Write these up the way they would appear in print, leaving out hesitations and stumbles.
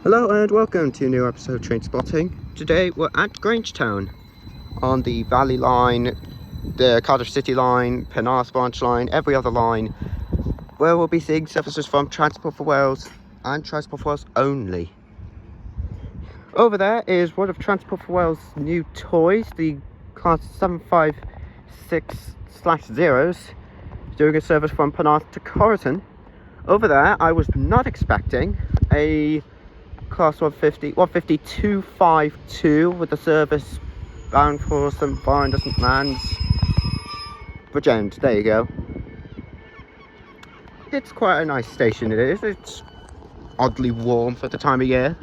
Hello and welcome to a new episode of Train Spotting. Today we're at Grangetown on the Valley Line, the Cardiff City Line, Penarth Branch Line, every other line, where we'll be seeing services from Transport for Wales and Transport for Wales only. Over there is one of Transport for Wales' new toys, the Class 756/0s, doing a service from Penarth to Corriton. Over there, I was not expecting a Class 15252 with a service bound for St Varn, St Mans, Bridgend. There you go. It's quite a nice station, it is. It's oddly warm for the time of year.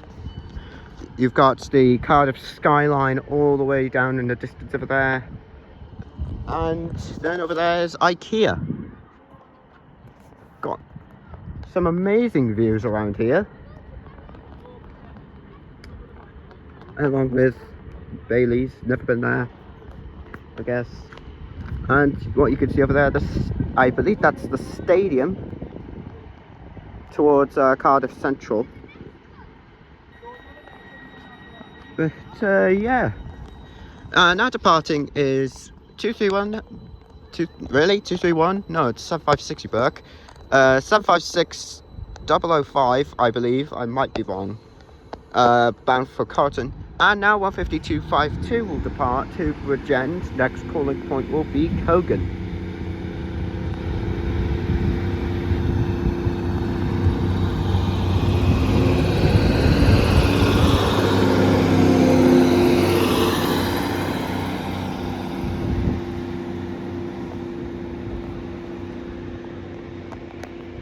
You've got the Cardiff skyline all the way down in the distance over there. And then over there is IKEA. Got some amazing views around here. Along with Bailey's, never been there, I guess. And what you can see over there, I believe that's the stadium towards Cardiff Central. But yeah, now departing is 231. 231? No, it's 756. You Burke. 756-005, I believe. I might be wrong. Bound for Corriton. And now 15252 will depart to Bridgend. Next calling point will be Cogan.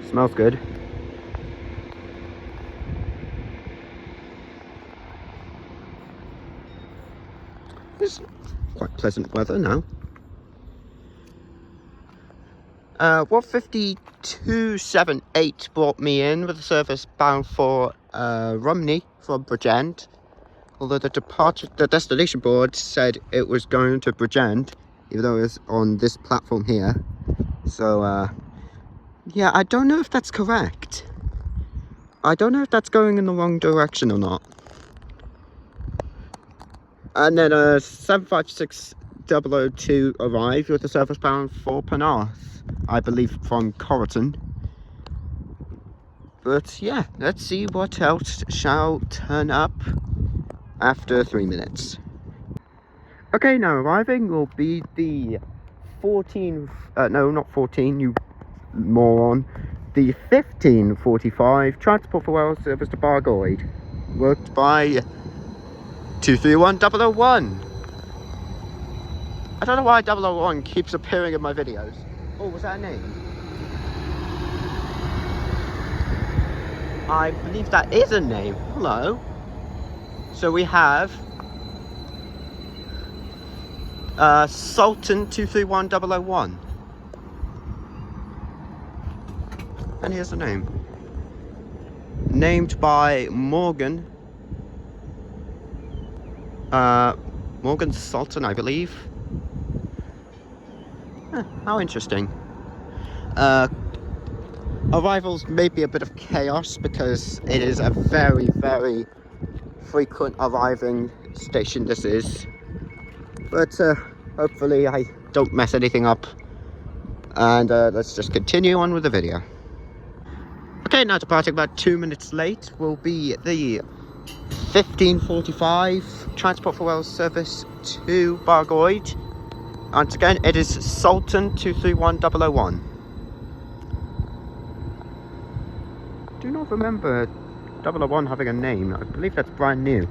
Smells good. It's quite pleasant weather now. 15278 brought me in with a service bound for Rumney from Bridgend. Although the destination board said it was going to Bridgend, even though it was on this platform here. So yeah, I don't know if that's correct. I don't know if that's going in the wrong direction or not. And then 756-002 arrived with a service bound for Penarth, I believe from Corriton. But yeah, let's see what else shall turn up after 3 minutes. Okay, now arriving will be the 14, no, not 14, you moron, the 1545 Transport for Wales service to Bargoed, worked by 231001. I don't know why 001 keeps appearing in my videos. Oh, was that a name? I believe that is a name. Hello. So we have Sultan 231001. And here's the name. Named by Morgan. Morgan Sultan, I believe. How interesting. Arrivals may be a bit of chaos because it is a very, very frequent arriving station this is. But hopefully I don't mess anything up. And let's just continue on with the video. Okay, now departing about 2 minutes late will be the 1545 Transport for Wales service to Bargoed. Once again, it is Sultan 231001. Do not remember 001 having a name. I believe that's brand new.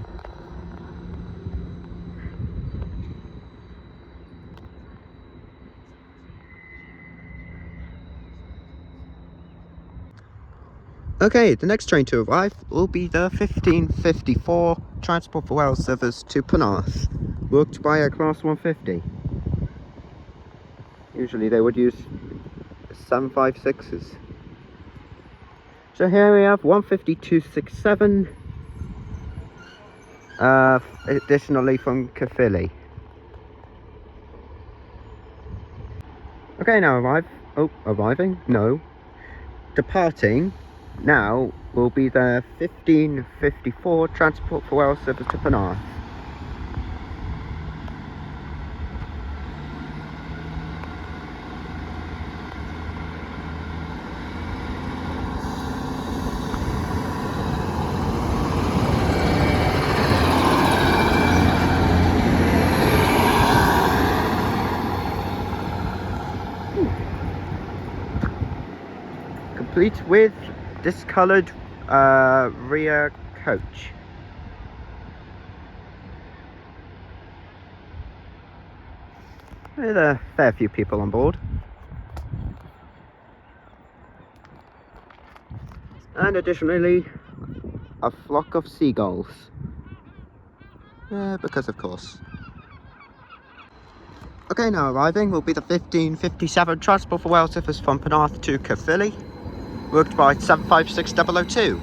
Okay, the next train to arrive will be the 1554 Transport for Wales service to Penarth, worked by a Class 150. Usually they would use 756s. So here we have 15267, additionally from Caerphilly. Okay, now arriving? No. Departing now will be the 1554 Transport for Wales service to Penarth. Complete with discoloured rear coach. With a fair few people on board. And additionally, a flock of seagulls. Because of course. Okay, now arriving will be the 1557 Transport for Wales service from Penarth to Caerphilly, worked by 756002.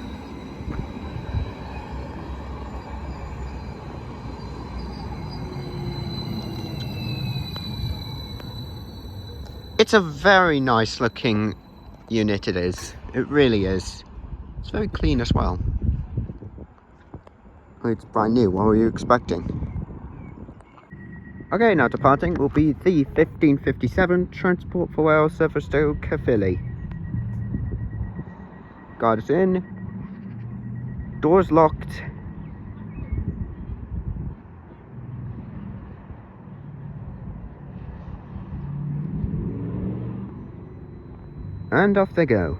It's a very nice looking unit, it is. It really is. It's very clean as well. It's brand new, what were you expecting? Okay, now departing will be the 1557 Transport for Wales service to Caerphilly. Guard is in. Doors locked. And off they go.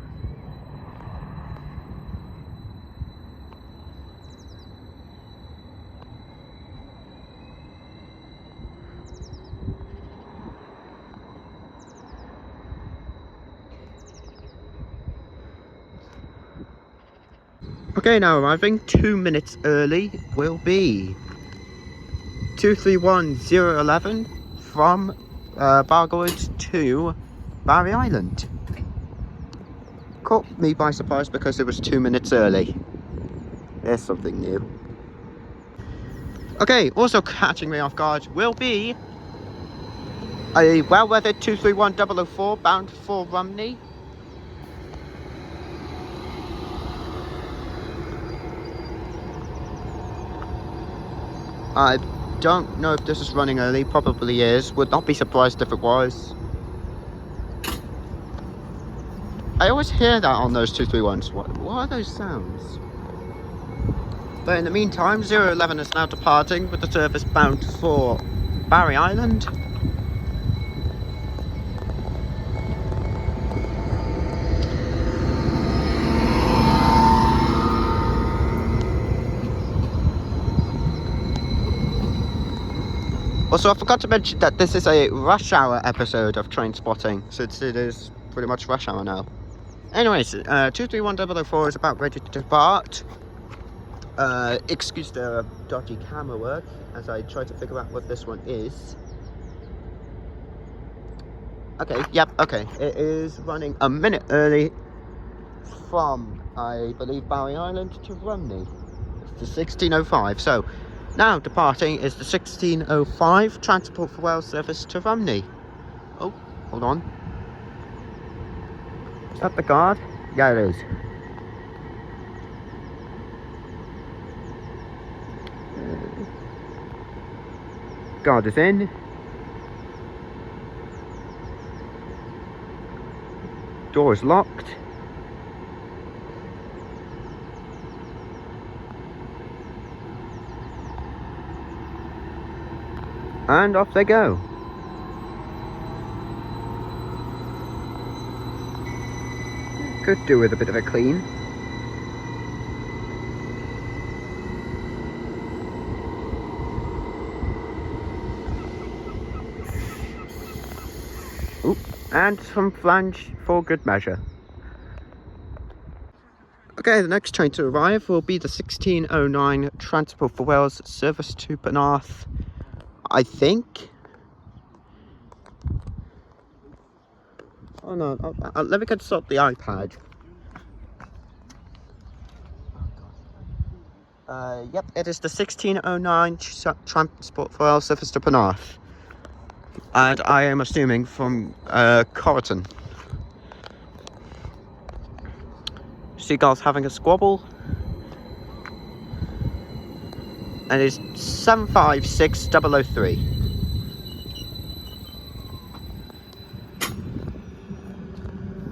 Okay, now arriving 2 minutes early will be 231011 from Bargoed to Barry Island. Caught me by surprise because it was 2 minutes early. There's something new. Okay, also catching me off guard will be a well-weathered 231004 bound for Rumney. I don't know if this is running early, probably is. Would not be surprised if it was. I always hear that on those 231s. What are those sounds? But in the meantime, 011 is now departing with the service bound for Barry Island. Also, I forgot to mention that this is a rush hour episode of Train Spotting, since it is pretty much rush hour now. Anyways, 231004 is about ready to depart. Excuse the dodgy camera work as I try to figure out what this one is. Okay, yep, okay. It is running a minute early from, I believe, Barry Island to Rumney. It's the 1605, so now departing is the 1605 Transport for Wales service to Rumney. Oh, hold on. Is that the guard? Yeah, it is. Guard is in. Door is locked. And off they go. Could do with a bit of a clean. Ooh, and some flange for good measure. Okay, the next train to arrive will be the 1609 Transport for Wales service to Penarth, I think. Oh no, let me consult the iPad. Yep, it is the 1609 Transport for Wales service to Penarth. And I am assuming from Corriton. Seagulls having a squabble. And it's 756003.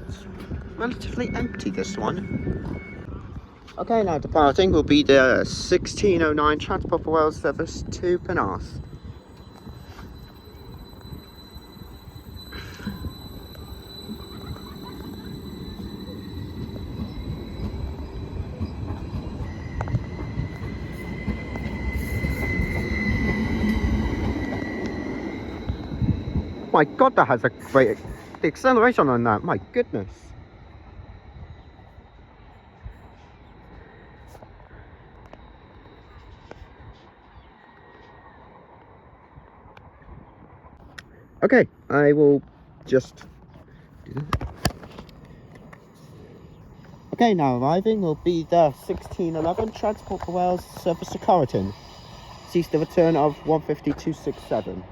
It's relatively empty, this one. Okay, now departing will be the 1609 Transport for Wales service to Penarth. My god, that has a great... The acceleration on that, my goodness. Okay, I will just do that. Okay, now arriving will be the 1611 Transport for Wales service to Corriton. Sees the return of 15267.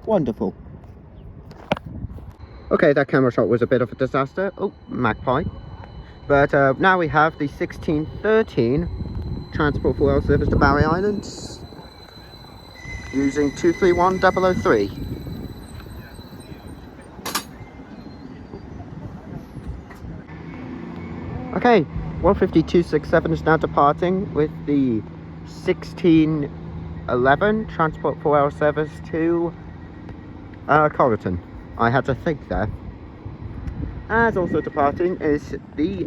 Wonderful. Okay, that camera shot was a bit of a disaster. Oh, magpie. But now we have the 1613 Transport for Wales service to Barry Island using 231003. Okay, 15267 is now departing with the 1611 Transport for Wales service to Corriton. I had to think there. As also departing is the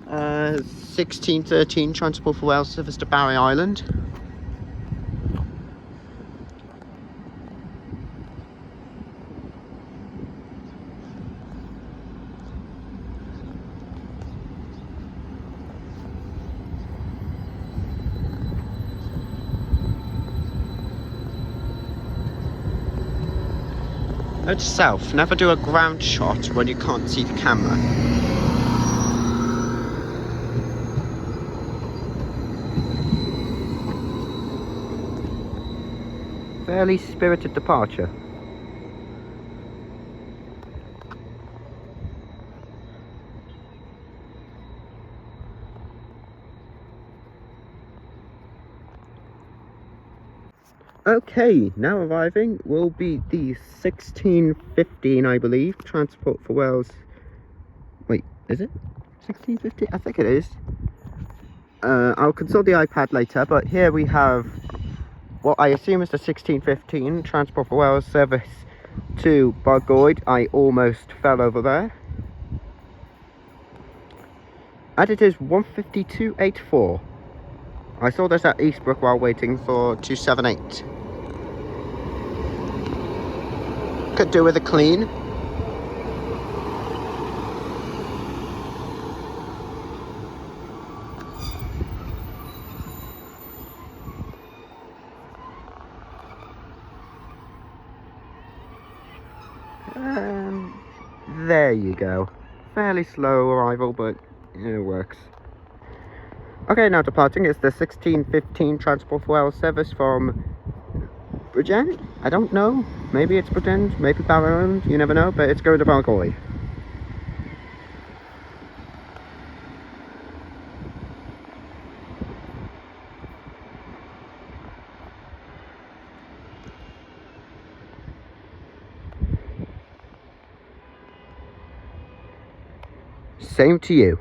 1613 Transport for Wales service to Barry Island. Note to self, never do a ground shot when you can't see the camera. Fairly spirited departure. Okay, now arriving will be the 1615, I believe, Transport for Wales. Wait, is it 1615? I think it is. I'll consult the iPad later, but here we have what I assume is the 1615 Transport for Wales service to Bargoed. I almost fell over there. And it is 15284. I saw this at Eastbrook while waiting for 278. Could do with a clean. There you go. Fairly slow arrival, but it works. Okay, now departing is the 1615 Transport for Wales service from Bridgend? I don't know. Maybe it's Bridgend, maybe Barrow, you never know, but it's going to Bargoed. Same to you.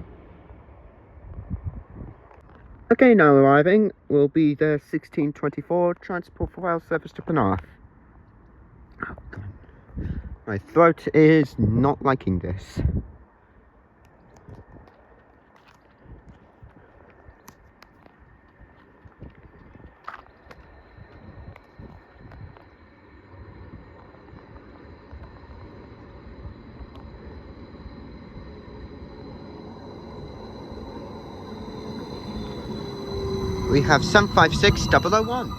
Okay, now arriving will be the 1624 Transport for Wales service to Penarth. Oh, God. My throat is not liking this. We have 756001.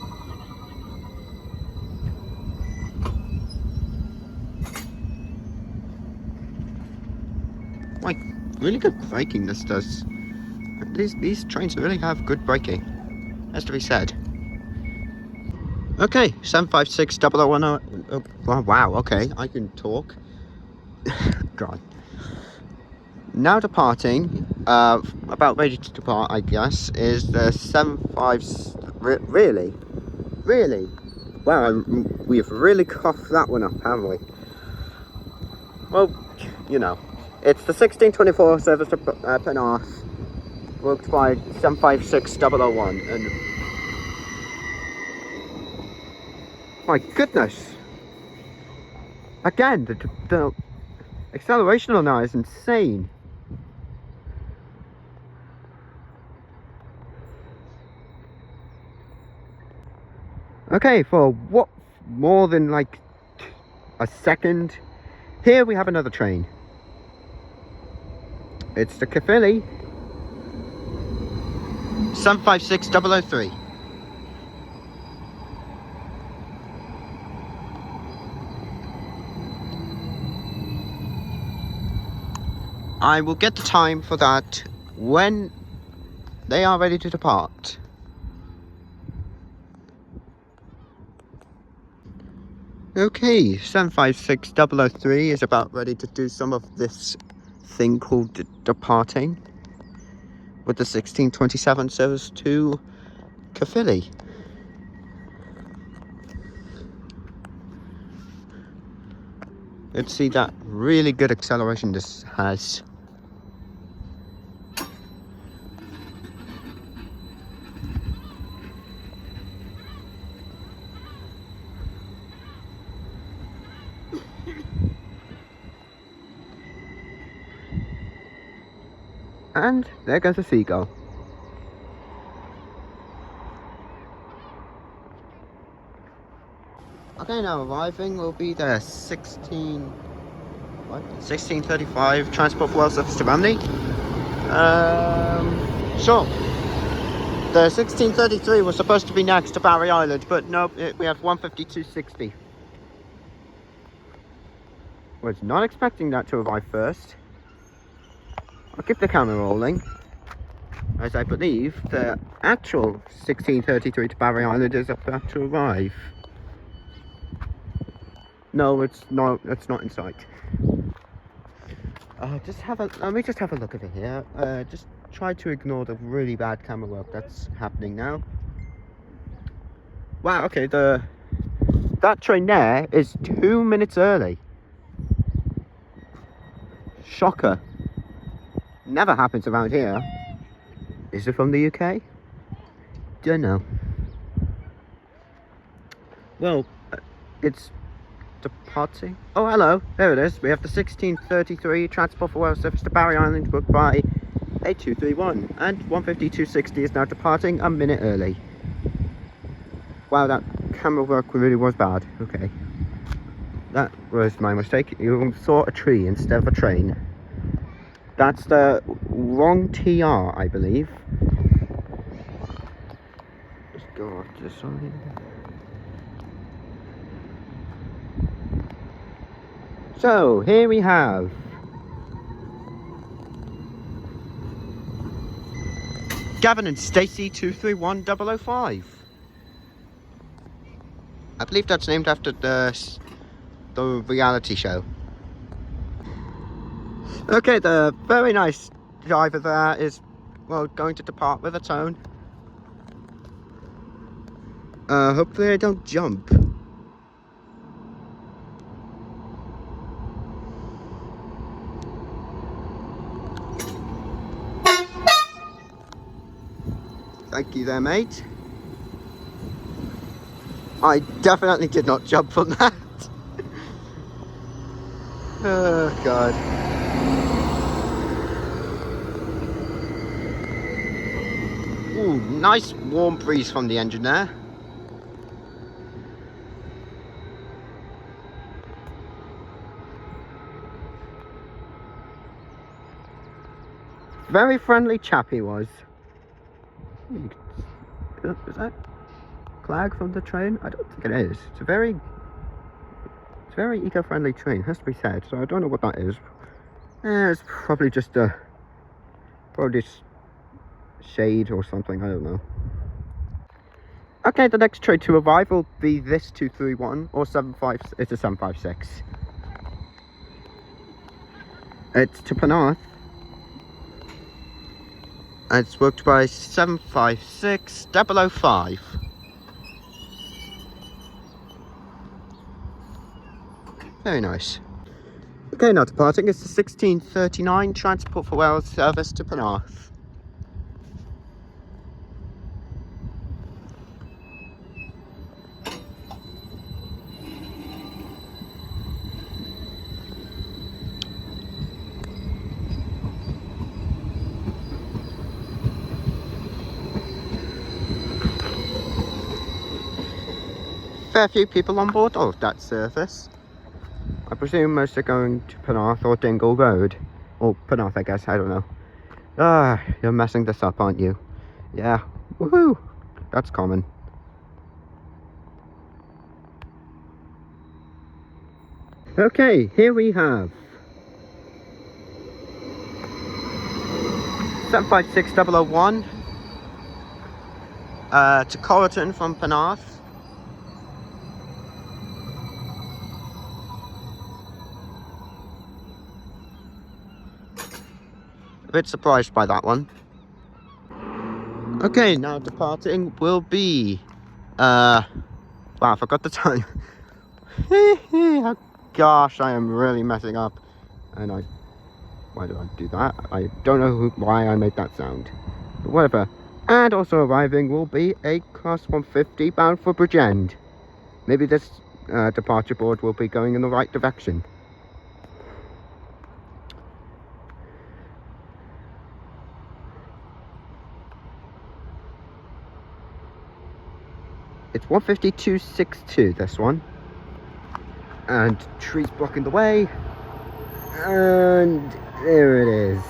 Like, really good braking this does. These trains really have good braking, has to be said. Okay, 756 001. Oh, wow, okay, I can talk. God. Now departing, about ready to depart, I guess, is the 75. Really? Really? Wow, we've really coughed that one up, haven't we? Well, you know, it's the 1624 service to Penarth, worked by 756 001, and my goodness! Again, the acceleration on that is insane. Okay, for what, more than like a second, here we have another train. It's the Caerphilly 756 003. I will get the time for that when they are ready to depart. Okay, 756 003 is about ready to do some of this thing called departing with the 1627 service to Caerphilly. Let's see that really good acceleration this has. And there goes a seagull. Okay, now arriving will be the 1635 Transport for Wales service to Bamley. Sure. The 1633 was supposed to be next to Barry Island, but nope, we have 152.60. Was not expecting that to arrive first. I'll keep the camera rolling, as I believe the actual 1633 to Barry Island is about to arrive. No, it's not in sight. Let me just have a look over here. Just try to ignore the really bad camera work that's happening now. Wow, okay, that train there is 2 minutes early. Shocker. Never happens around here. Is it from the UK? Don't know. Well, it's departing. Oh, hello. There it is. We have the 1633 Transport for Wales service to Barry Island, booked by 8231. And 152.60 is now departing a minute early. Wow, that camera work really was bad. Okay. That was my mistake. You saw a tree instead of a train. That's the wrong TR, I believe. Let's go off to the side. So, here we have Gavin and Stacey 231005. I believe that's named after the reality show. Okay, the very nice driver there is, well, going to depart with a tone. Hopefully I don't jump. Thank you there, mate. I definitely did not jump from that. Oh, God. Ooh, nice warm breeze from the engine there. Very friendly chap he was. Is that flag from the train? I don't think it is. It's a very eco-friendly train, has to be said. So I don't know what that is. It's probably just shade or something, I don't know. Okay, the next trade to arrive will be this 231 or 75. It's a 756. It's to Penarth. It's worked by 756 005. Very nice. Okay, now departing is the 1639 Transport for Wales service to Penarth. Fair few people on board of that service. I presume most are going to Penarth or Dingle Road. Or Penarth, I guess, I don't know. Ah, you're messing this up, aren't you? Yeah, woohoo! That's common. Okay, here we have 756001 to Corriton from Penarth. A bit surprised by that one. Okay, now departing will be wow, I forgot the time. Oh, gosh, I am really messing up. And why did I do that? I don't know why I made that sound, but whatever. And also arriving will be a class 150 bound for Bridgend. Maybe this departure board will be going in the right direction. It's 152.62, this one. And trees blocking the way. And there it is.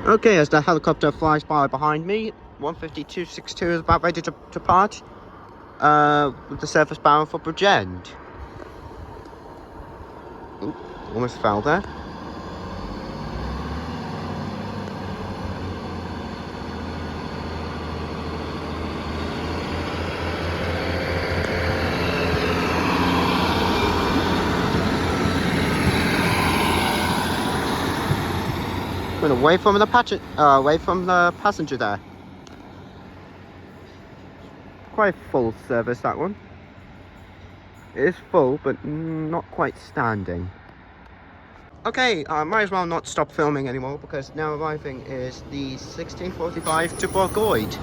Okay, as the helicopter flies by behind me, 152.62 is about ready to depart. With the surface bound for Bridgend. Oop, almost fell there. Went away from the passenger there. Quite a full service, that one. It is full, but not quite standing. Okay, I might as well not stop filming anymore because now arriving is the 1645 to Bourgoid.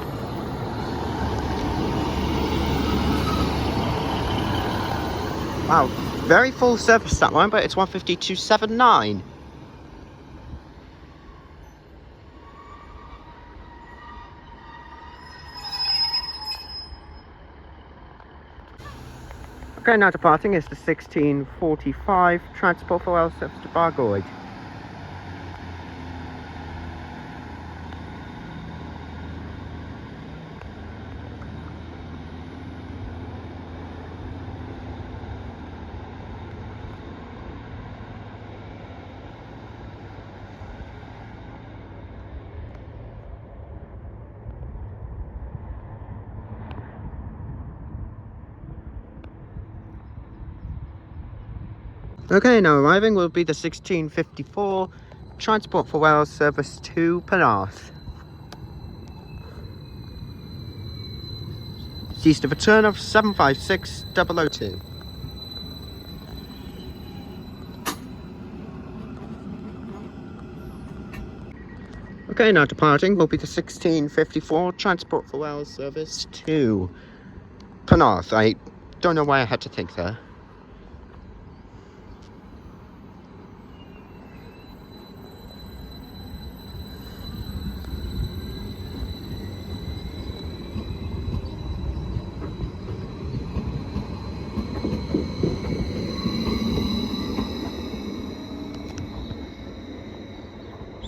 Wow, very full service that one, but it's 152.79. Okay, now departing is the 1645 Transport for Wales service to Bourgoid. Okay, now arriving will be the 1654 Transport for Wales service to Penarth. Ceased a return of 756 002. Okay, now departing will be the 1654 Transport for Wales service to Penarth. I don't know why I had to think there.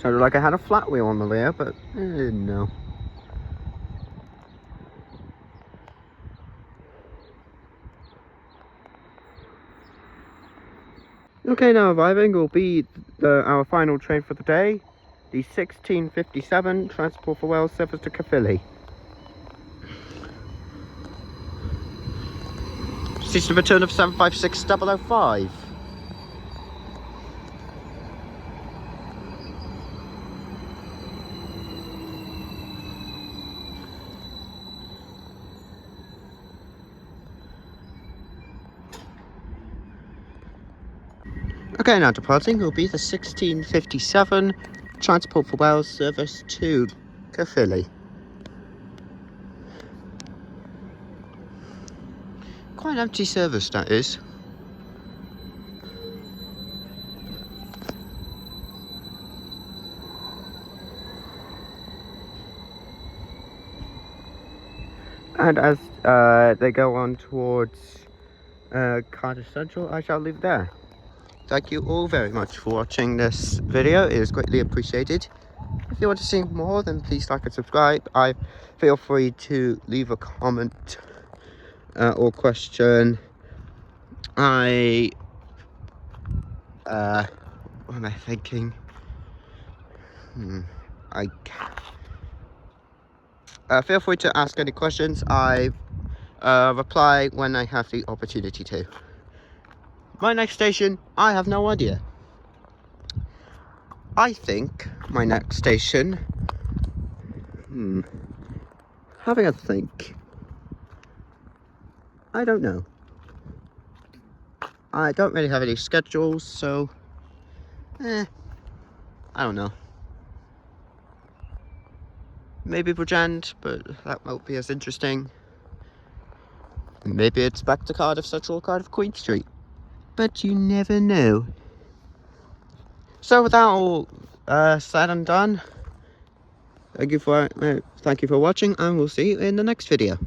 Sounded like I had a flat wheel on the rear, but no. Okay, now arriving will be our final train for the day, the 1657 Transport for Wales service to Caerphilly. Station return of 756005. Okay, now departing will be the 1657 Transport for Wales service to Caerphilly. Quite an empty service, that is. And as they go on towards Cardiff Central, I shall leave there. Thank you all very much for watching this video. It is greatly appreciated. If you want to see more, then please like and subscribe. Feel free to leave a comment or question. What am I thinking? Feel free to ask any questions. I reply when I have the opportunity to. My next station, I have no idea. I think my next station, having a think, I don't know. I don't really have any schedules, so, I don't know. Maybe Bridgend, but that won't be as interesting. Maybe it's back to Cardiff Central, Cardiff Queen Street. But you never know. So with that all said and done, thank you for watching, and we'll see you in the next video.